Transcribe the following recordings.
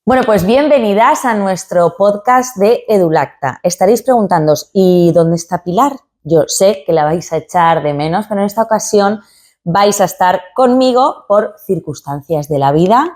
Bueno, pues bienvenidas a nuestro podcast de Edulacta. Estaréis preguntándoos, ¿y dónde está Pilar? Yo sé que la vais a echar de menos, pero en esta ocasión vais a estar conmigo por circunstancias de la vida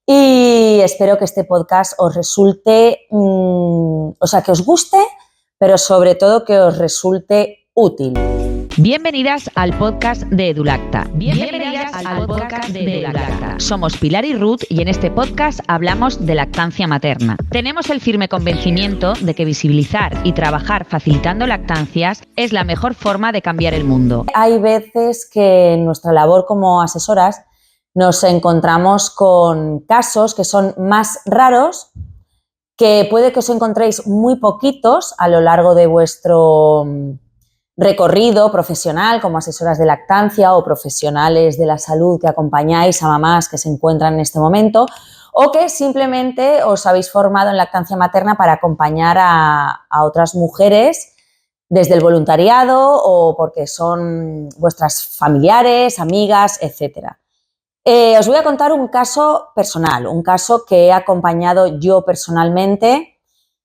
y espero que este podcast os resulte, que os guste, pero sobre todo que os resulte útil. Bienvenidas al podcast de Edulacta. Somos Pilar y Ruth y en este podcast hablamos de lactancia materna. Tenemos el firme convencimiento de que visibilizar y trabajar facilitando lactancias es la mejor forma de cambiar el mundo. Hay veces que en nuestra labor como asesoras nos encontramos con casos que son más raros, que puede que os encontréis muy poquitos a lo largo de vuestro recorrido profesional como asesoras de lactancia o profesionales de la salud que acompañáis a mamás que se encuentran en este momento, o que simplemente os habéis formado en lactancia materna para acompañar a otras mujeres desde el voluntariado o porque son vuestras familiares, amigas, etc. Os voy a contar un caso personal, un caso que he acompañado yo personalmente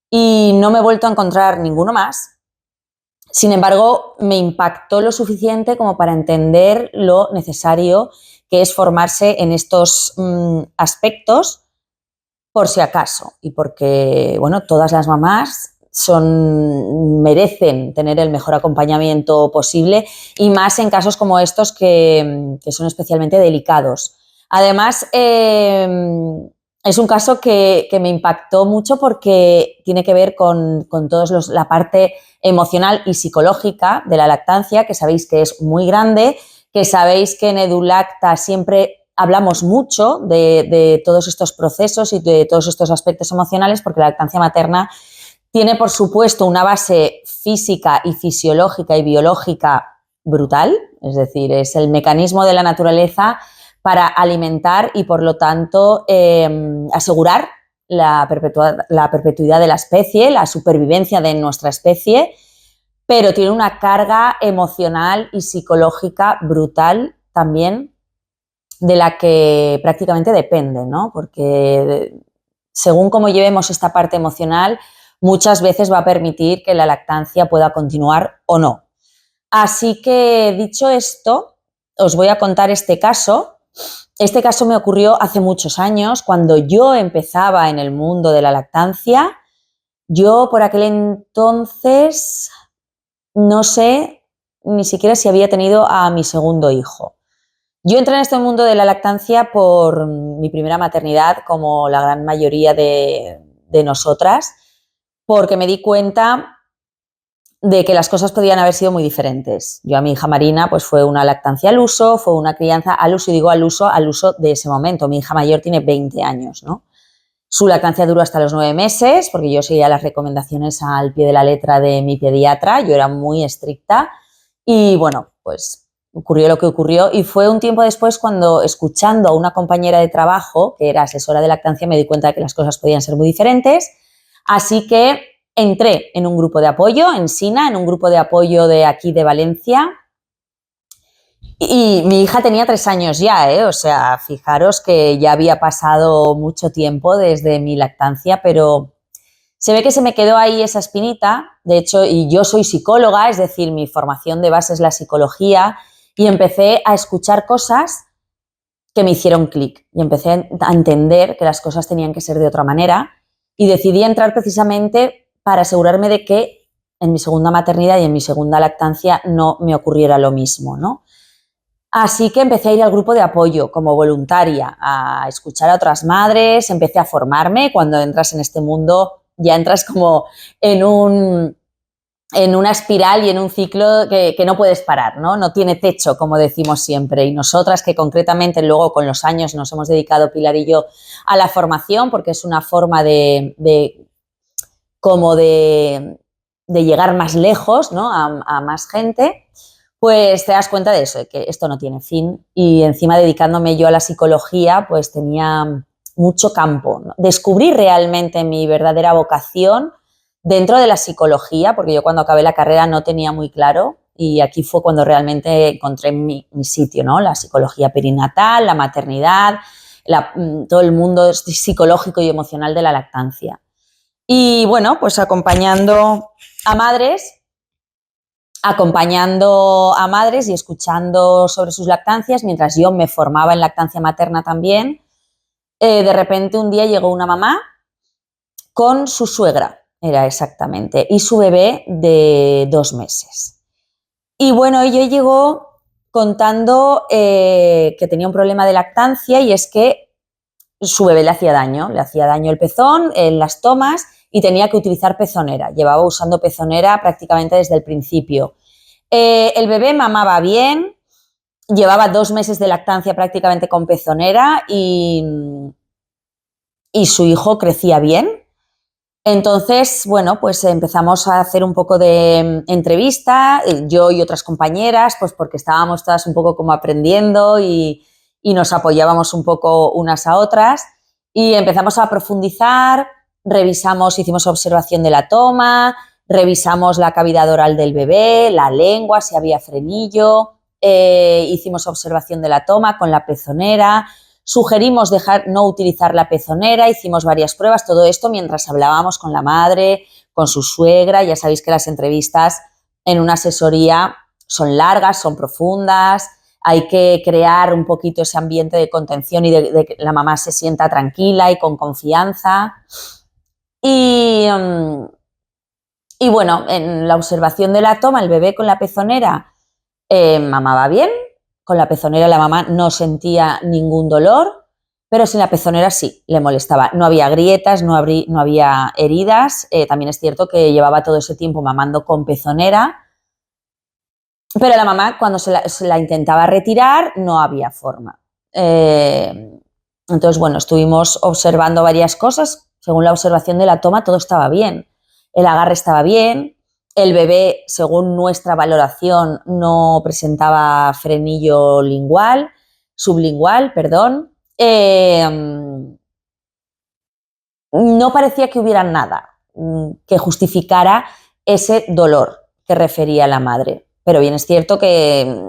y no me he vuelto a encontrar ninguno más. Sin embargo, me impactó lo suficiente como para entender lo necesario que es formarse en estos aspectos por si acaso y porque, bueno, todas las mamás merecen tener el mejor acompañamiento posible y más en casos como estos que son especialmente delicados. Además, es un caso que me impactó mucho porque tiene que ver con la parte emocional y psicológica de la lactancia, que sabéis que es muy grande, que sabéis que en Edulacta siempre hablamos mucho de todos estos procesos y de todos estos aspectos emocionales, porque la lactancia materna tiene, por supuesto, una base física y fisiológica y biológica brutal, es decir, es el mecanismo de la naturaleza para alimentar y, por lo tanto, asegurar la perpetuidad de la especie, la supervivencia de nuestra especie, pero tiene una carga emocional y psicológica brutal también, de la que prácticamente depende, ¿no? Porque según cómo llevemos esta parte emocional, muchas veces va a permitir que la lactancia pueda continuar o no. Así que, dicho esto, os voy a contar este caso. Este caso me ocurrió hace muchos años, cuando yo empezaba en el mundo de la lactancia. Yo por aquel entonces no sé ni siquiera si había tenido a mi segundo hijo. Yo entré en este mundo de la lactancia por mi primera maternidad, como la gran mayoría de nosotras, porque me di cuenta de que las cosas podían haber sido muy diferentes. Yo a mi hija Marina pues fue una lactancia al uso, fue una crianza al uso, y digo al uso de ese momento. Mi hija mayor tiene 20 años, ¿no? Su lactancia duró hasta los 9 meses, porque yo seguía las recomendaciones al pie de la letra de mi pediatra, yo era muy estricta y bueno, pues ocurrió lo que ocurrió y fue un tiempo después cuando, escuchando a una compañera de trabajo que era asesora de lactancia, me di cuenta de que las cosas podían ser muy diferentes, así que entré en un grupo de apoyo en SINA, en un grupo de apoyo de aquí de Valencia. Y mi hija tenía 3 años ya, o sea, fijaros que ya había pasado mucho tiempo desde mi lactancia, pero se ve que se me quedó ahí esa espinita. De hecho, y yo soy psicóloga, es decir, mi formación de base es la psicología, y empecé a escuchar cosas que me hicieron clic y empecé a entender que las cosas tenían que ser de otra manera y decidí entrar precisamente para asegurarme de que en mi segunda maternidad y en mi segunda lactancia no me ocurriera lo mismo, ¿no? Así que empecé a ir al grupo de apoyo como voluntaria, a escuchar a otras madres, empecé a formarme. Cuando entras en este mundo ya entras como en una espiral y en un ciclo que no puedes parar, ¿no? No tiene techo, como decimos siempre. Y nosotras que concretamente luego con los años nos hemos dedicado, Pilar y yo, a la formación, porque es una forma de llegar más lejos, ¿no? a más gente, pues te das cuenta de eso, de que esto no tiene fin. Y encima, dedicándome yo a la psicología, pues tenía mucho campo, ¿no? Descubrí realmente mi verdadera vocación dentro de la psicología, porque yo cuando acabé la carrera no tenía muy claro, y aquí fue cuando realmente encontré mi sitio, ¿no? La psicología perinatal, la maternidad, todo el mundo psicológico y emocional de la lactancia. Y bueno, pues acompañando a madres y escuchando sobre sus lactancias, mientras yo me formaba en lactancia materna también, de repente un día llegó una mamá con su suegra, era exactamente, y su bebé de 2 meses. Y bueno, ella llegó contando que tenía un problema de lactancia, y es que su bebé le hacía daño el pezón en las tomas y tenía que utilizar pezonera. Llevaba usando pezonera prácticamente desde el principio. El bebé mamaba bien, llevaba 2 meses de lactancia prácticamente con pezonera y su hijo crecía bien. Entonces, bueno, pues empezamos a hacer un poco de entrevista, yo y otras compañeras, pues porque estábamos todas un poco como aprendiendo y nos apoyábamos un poco unas a otras, y empezamos a profundizar, hicimos observación de la toma, revisamos la cavidad oral del bebé, la lengua, si había frenillo, hicimos observación de la toma con la pezonera. Sugerimos no utilizar la pezonera, hicimos varias pruebas, todo esto mientras hablábamos con la madre, con su suegra. Ya sabéis que las entrevistas en una asesoría son largas, son profundas, hay que crear un poquito ese ambiente de contención y de que la mamá se sienta tranquila y con confianza. Y bueno, en la observación de la toma, el bebé con la pezonera mamaba bien. Con la pezonera la mamá no sentía ningún dolor, pero sin la pezonera sí, le molestaba. No había grietas, no había heridas. También es cierto que llevaba todo ese tiempo mamando con pezonera, pero la mamá, cuando se la intentaba retirar, no había forma. Entonces, bueno, estuvimos observando varias cosas. Según la observación de la toma, todo estaba bien. El agarre estaba bien. El bebé, según nuestra valoración, no presentaba frenillo sublingual, perdón. No parecía que hubiera nada que justificara ese dolor que refería la madre. Pero bien es cierto que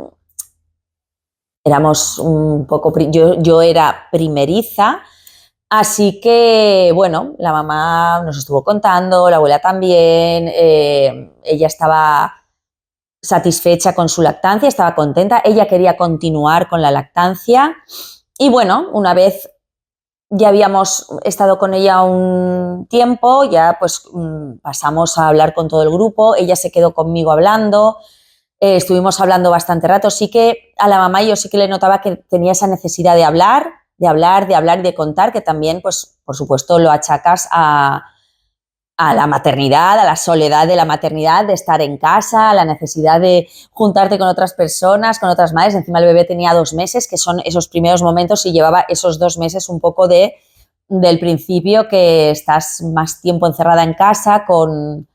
éramos un poco... Yo era primeriza, así que, bueno, la mamá nos estuvo contando, la abuela también, ella estaba satisfecha con su lactancia, estaba contenta, ella quería continuar con la lactancia y, bueno, una vez ya habíamos estado con ella un tiempo, ya pues pasamos a hablar con todo el grupo, ella se quedó conmigo hablando, estuvimos hablando bastante rato. Sí que a la mamá yo sí que le notaba que tenía esa necesidad de hablar y de contar, que también, pues, por supuesto, lo achacas a la maternidad, a la soledad de la maternidad, de estar en casa, a la necesidad de juntarte con otras personas, con otras madres. Encima el bebé tenía 2 meses, que son esos primeros momentos, y llevaba esos 2 meses un poco del principio, que estás más tiempo encerrada en casa, con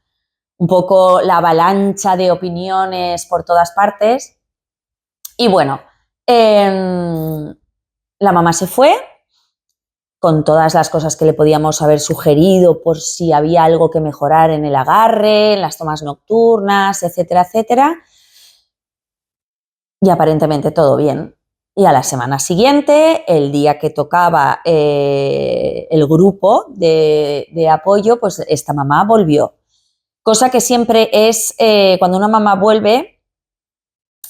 un poco la avalancha de opiniones por todas partes. Y bueno, la mamá se fue con todas las cosas que le podíamos haber sugerido por si había algo que mejorar en el agarre, en las tomas nocturnas, etcétera, etcétera. Y aparentemente todo bien. Y a la semana siguiente, el día que tocaba el grupo de apoyo, pues esta mamá volvió. Cosa que siempre es, cuando una mamá vuelve,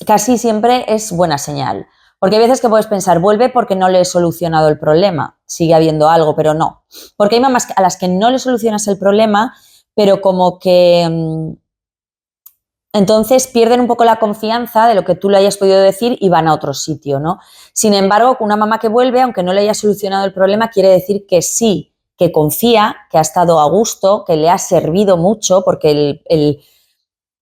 casi siempre es buena señal. Porque hay veces que puedes pensar, vuelve porque no le he solucionado el problema, sigue habiendo algo, pero no. Porque hay mamás a las que no le solucionas el problema, pero como que entonces pierden un poco la confianza de lo que tú le hayas podido decir y van a otro sitio, ¿no? Sin embargo, una mamá que vuelve, aunque no le haya solucionado el problema, quiere decir que sí, que confía, que ha estado a gusto, que le ha servido mucho, porque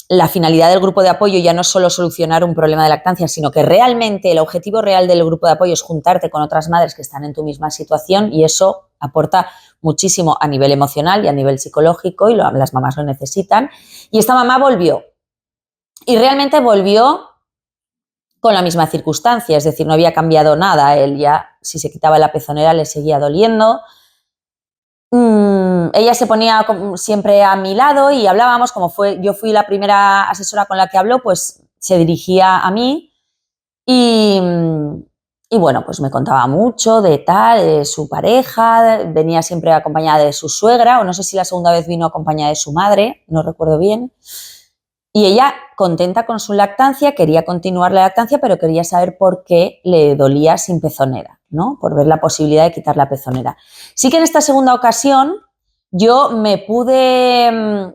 la finalidad del grupo de apoyo ya no es solo solucionar un problema de lactancia, sino que realmente el objetivo real del grupo de apoyo es juntarte con otras madres que están en tu misma situación, y eso aporta muchísimo a nivel emocional y a nivel psicológico, y las mamás lo necesitan. Y esta mamá volvió, y realmente volvió con la misma circunstancia, es decir, no había cambiado nada. Él ya, si se quitaba la pezonera, le seguía doliendo. Ella se ponía siempre a mi lado y hablábamos, yo fui la primera asesora con la que habló, pues se dirigía a mí y Y bueno, pues me contaba mucho de tal, de su pareja, venía siempre acompañada de su suegra, o no sé si la segunda vez vino acompañada de su madre, no recuerdo bien. Y ella, contenta con su lactancia, quería continuar la lactancia, pero quería saber por qué le dolía sin pezonera, ¿no? Por ver la posibilidad de quitar la pezonera. Sí que en esta segunda ocasión yo me pude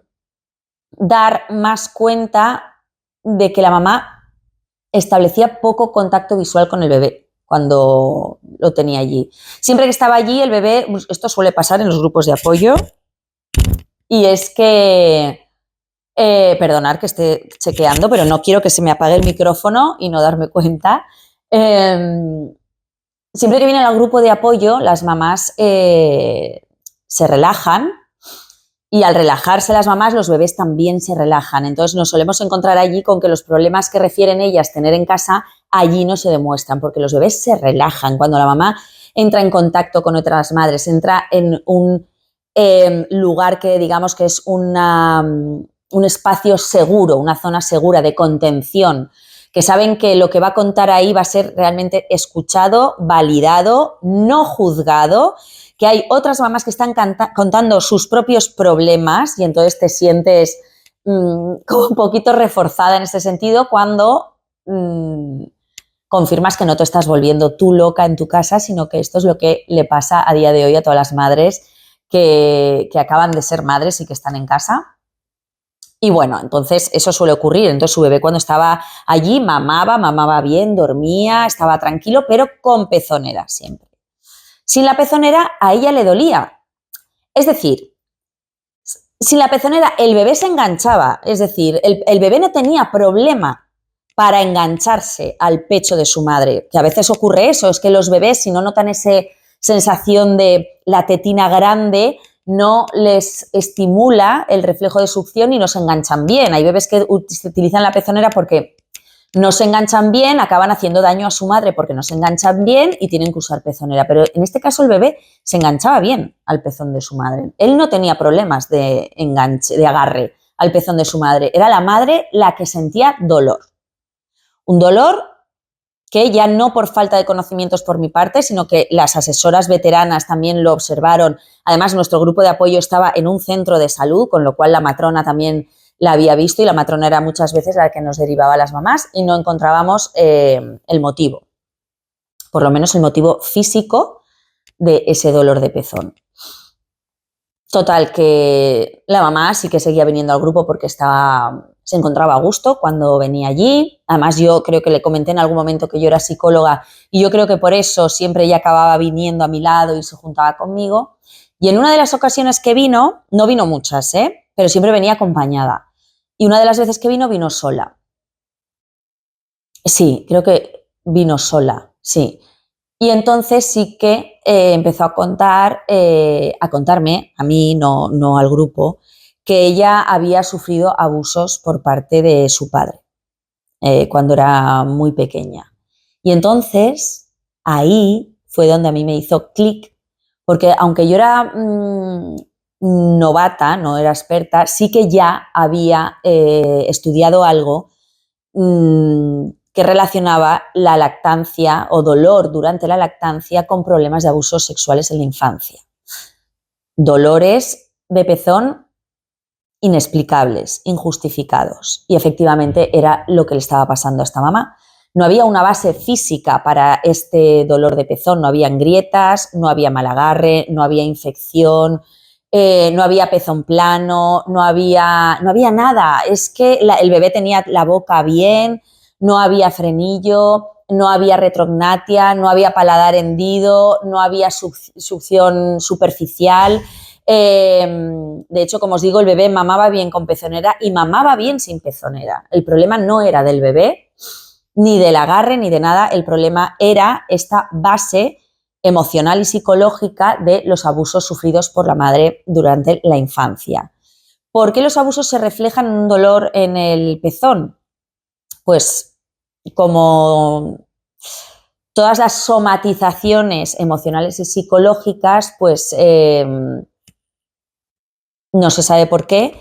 dar más cuenta de que la mamá establecía poco contacto visual con el bebé cuando lo tenía allí. Siempre que estaba allí el bebé, esto suele pasar en los grupos de apoyo, y es que, perdonar que esté chequeando, pero no quiero que se me apague el micrófono y no darme cuenta. Siempre que vienen al grupo de apoyo, las mamás se relajan, y al relajarse las mamás, los bebés también se relajan. Entonces nos solemos encontrar allí con que los problemas que refieren ellas tener en casa allí no se demuestran, porque los bebés se relajan. Cuando la mamá entra en contacto con otras madres, entra en un lugar que digamos que es un espacio seguro, una zona segura de contención, que saben que lo que va a contar ahí va a ser realmente escuchado, validado, no juzgado, que hay otras mamás que están contando sus propios problemas, y entonces te sientes como un poquito reforzada en ese sentido cuando confirmas que no te estás volviendo tú loca en tu casa, sino que esto es lo que le pasa a día de hoy a todas las madres que acaban de ser madres y que están en casa. Y bueno, entonces eso suele ocurrir. Entonces su bebé cuando estaba allí mamaba bien, dormía, estaba tranquilo, pero con pezonera siempre. Sin la pezonera a ella le dolía. Es decir, sin la pezonera el bebé se enganchaba. Es decir, el bebé no tenía problema para engancharse al pecho de su madre. Que a veces ocurre eso, es que los bebés, si no notan esa sensación de la tetina grande, no les estimula el reflejo de succión y no se enganchan bien. Hay bebés que utilizan la pezonera porque no se enganchan bien, acaban haciendo daño a su madre porque no se enganchan bien y tienen que usar pezonera. Pero en este caso el bebé se enganchaba bien al pezón de su madre. Él no tenía problemas de enganche, de agarre al pezón de su madre. Era la madre la que sentía dolor. Un dolor que ya no por falta de conocimientos por mi parte, sino que las asesoras veteranas también lo observaron. Además, nuestro grupo de apoyo estaba en un centro de salud, con lo cual la matrona también la había visto, y la matrona era muchas veces la que nos derivaba a las mamás, y no encontrábamos el motivo, por lo menos el motivo físico de ese dolor de pezón. Total, que la mamá sí que seguía viniendo al grupo porque se encontraba a gusto cuando venía allí. Además, yo creo que le comenté en algún momento que yo era psicóloga, y yo creo que por eso siempre ella acababa viniendo a mi lado y se juntaba conmigo. Y en una de las ocasiones que vino, no vino muchas, pero siempre venía acompañada. Y una de las veces que vino sola. Sí, creo que vino sola, sí. Y entonces sí que empezó a contarme, a mí, no al grupo, que ella había sufrido abusos por parte de su padre cuando era muy pequeña. Y entonces ahí fue donde a mí me hizo clic, porque aunque yo era novata, no era experta, sí que ya había estudiado algo que relacionaba la lactancia o dolor durante la lactancia con problemas de abusos sexuales en la infancia. Dolores de pezón inexplicables, injustificados. Y efectivamente era lo que le estaba pasando a esta mamá. No había una base física para este dolor de pezón, no habían grietas, no había mal agarre, no había infección, no había pezón plano, no había nada. Es que el bebé tenía la boca bien, no había frenillo, no había retrognatia, no había paladar hendido, no había succión superficial. De hecho, como os digo, el bebé mamaba bien con pezonera y mamaba bien sin pezonera. El problema no era del bebé, ni del agarre, ni de nada. El problema era esta base emocional y psicológica de los abusos sufridos por la madre durante la infancia. ¿Por qué los abusos se reflejan en un dolor en el pezón? Pues como todas las somatizaciones emocionales y psicológicas, pues no se sabe por qué,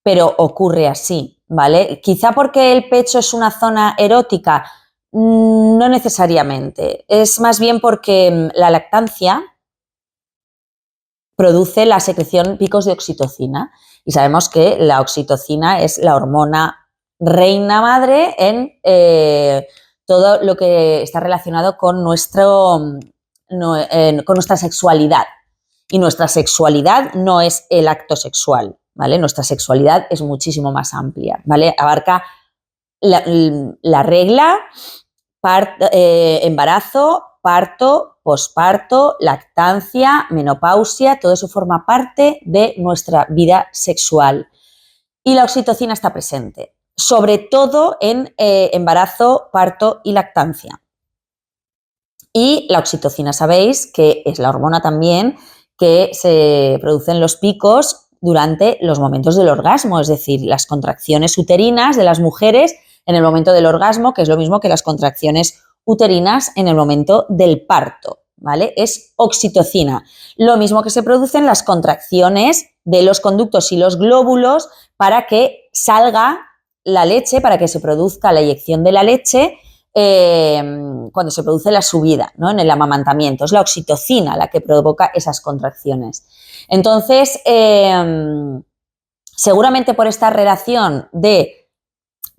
pero ocurre así, ¿vale? Quizá porque el pecho es una zona erótica, No necesariamente. Es más bien porque la lactancia produce la secreción picos de oxitocina y sabemos que la oxitocina es la hormona reina madre en todo lo que está relacionado con nuestra sexualidad. Y nuestra sexualidad no es el acto sexual, ¿vale? Nuestra sexualidad es muchísimo más amplia, ¿vale? Abarca la regla, embarazo, parto, posparto, lactancia, menopausia, todo eso forma parte de nuestra vida sexual. Y la oxitocina está presente, sobre todo en embarazo, parto y lactancia. Y la oxitocina, sabéis que es la hormona también que se producen los picos durante los momentos del orgasmo, es decir, las contracciones uterinas de las mujeres en el momento del orgasmo, que es lo mismo que las contracciones uterinas en el momento del parto, ¿vale? Es oxitocina, lo mismo que se producen las contracciones de los conductos y los glóbulos para que salga la leche, para que se produzca la eyección de la leche cuando se produce la subida, ¿no? En el amamantamiento. Es la oxitocina la que provoca esas contracciones. Entonces, seguramente por esta relación de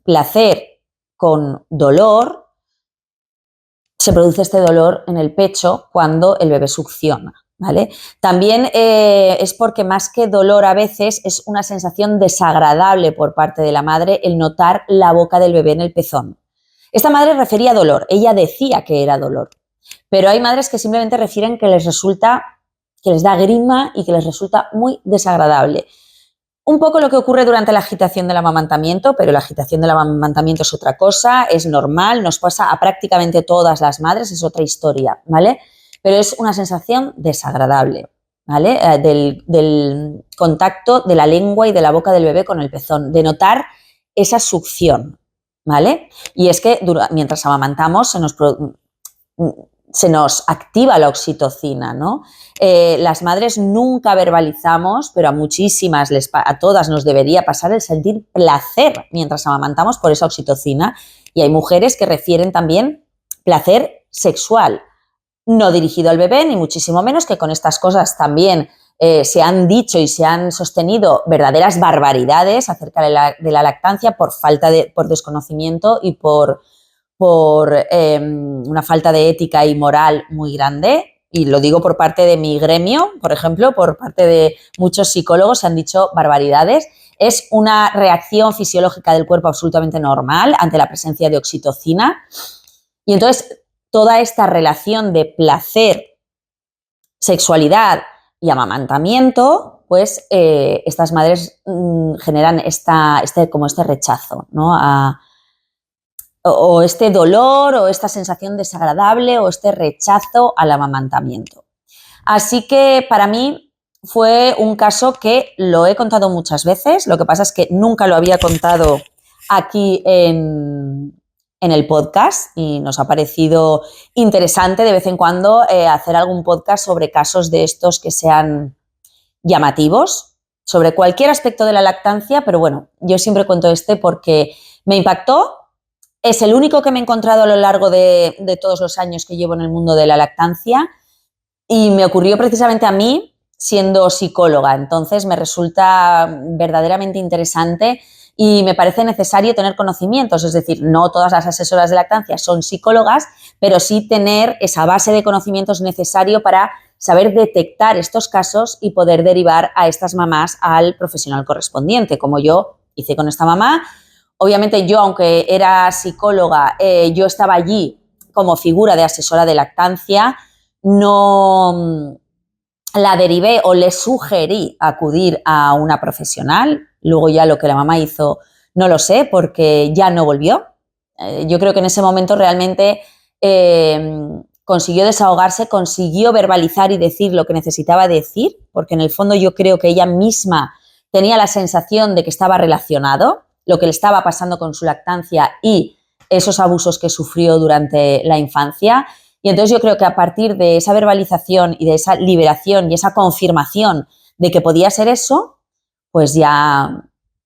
placer con dolor, se produce este dolor en el pecho cuando el bebé succiona, ¿vale? También es porque más que dolor a veces es una sensación desagradable por parte de la madre el notar la boca del bebé en el pezón. Esta madre refería dolor, ella decía que era dolor, pero hay madres que simplemente refieren que les da grima y que les resulta muy desagradable. Un poco lo que ocurre durante la agitación del amamantamiento, pero la agitación del amamantamiento es otra cosa, es normal, nos pasa a prácticamente todas las madres, es otra historia, ¿vale? Pero es una sensación desagradable, ¿vale? Del contacto de la lengua y de la boca del bebé con el pezón, de notar esa succión, ¿vale? Y es que mientras amamantamos se nos activa la oxitocina, ¿no? Las madres nunca verbalizamos, pero a todas nos debería pasar el sentir placer mientras amamantamos por esa oxitocina. Y hay mujeres que refieren también placer sexual, no dirigido al bebé, ni muchísimo menos, que con estas cosas también se han dicho y se han sostenido verdaderas barbaridades acerca de la lactancia por desconocimiento y por una falta de ética y moral muy grande. Y lo digo por parte de mi gremio, por ejemplo, por parte de muchos psicólogos se han dicho barbaridades. Es una reacción fisiológica del cuerpo absolutamente normal ante la presencia de oxitocina. Y entonces toda esta relación de placer, sexualidad y amamantamiento, pues estas madres generan este rechazo, ¿no? O este dolor o esta sensación desagradable o este rechazo al amamantamiento. Así que para mí fue un caso que lo he contado muchas veces, lo que pasa es que nunca lo había contado aquí en el podcast y nos ha parecido interesante de vez en cuando hacer algún podcast sobre casos de estos que sean llamativos, sobre cualquier aspecto de la lactancia, pero bueno, yo siempre cuento porque me impactó. Es el único que me he encontrado a lo largo de todos los años que llevo en el mundo de la lactancia y me ocurrió precisamente a mí siendo psicóloga. Entonces me resulta verdaderamente interesante y me parece necesario tener conocimientos. Es decir, no todas las asesoras de lactancia son psicólogas, pero sí tener esa base de conocimientos necesario para saber detectar estos casos y poder derivar a estas mamás al profesional correspondiente, como yo hice con esta mamá. Obviamente yo, aunque era psicóloga, yo estaba allí como figura de asesora de lactancia, no la derivé o le sugerí acudir a una profesional. Luego ya lo que la mamá hizo no lo sé porque ya no volvió. Yo creo que en ese momento realmente consiguió desahogarse, consiguió verbalizar y decir lo que necesitaba decir, porque en el fondo yo creo que ella misma tenía la sensación de que estaba relacionado lo que le estaba pasando con su lactancia y esos abusos que sufrió durante la infancia. Y entonces yo creo que a partir de esa verbalización y de esa liberación y esa confirmación de que podía ser eso, pues ya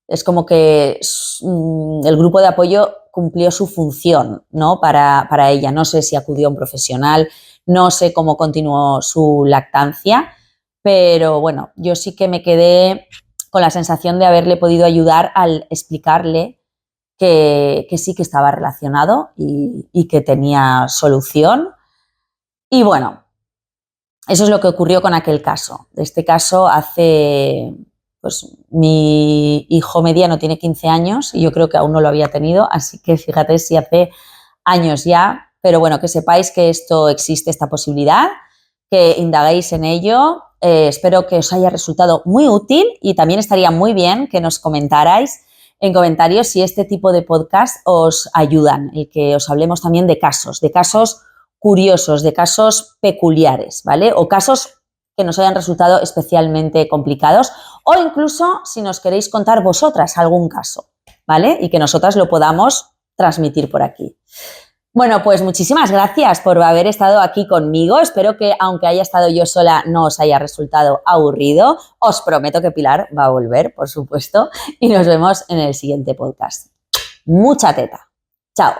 Es como que el grupo de apoyo cumplió su función, ¿no? Para ella. No sé si acudió a un profesional, no sé cómo continuó su lactancia, pero bueno, yo sí que me quedé con la sensación de haberle podido ayudar al explicarle que sí que estaba relacionado y que tenía solución. Y bueno, eso es lo que ocurrió con aquel caso. Este caso pues mi hijo mediano tiene 15 años y yo creo que aún no lo había tenido, así que fíjate si hace años ya, pero bueno, que sepáis que esto existe, esta posibilidad, que indaguéis en ello. Espero que os haya resultado muy útil y también estaría muy bien que nos comentarais en comentarios si este tipo de podcast os ayudan y que os hablemos también de casos curiosos, de casos peculiares, ¿vale? O casos que nos hayan resultado especialmente complicados o incluso si nos queréis contar vosotras algún caso, ¿vale? Y que nosotras lo podamos transmitir por aquí. Bueno, pues muchísimas gracias por haber estado aquí conmigo. Espero que, aunque haya estado yo sola, no os haya resultado aburrido. Os prometo que Pilar va a volver, por supuesto, y nos vemos en el siguiente podcast. Mucha teta. Chao.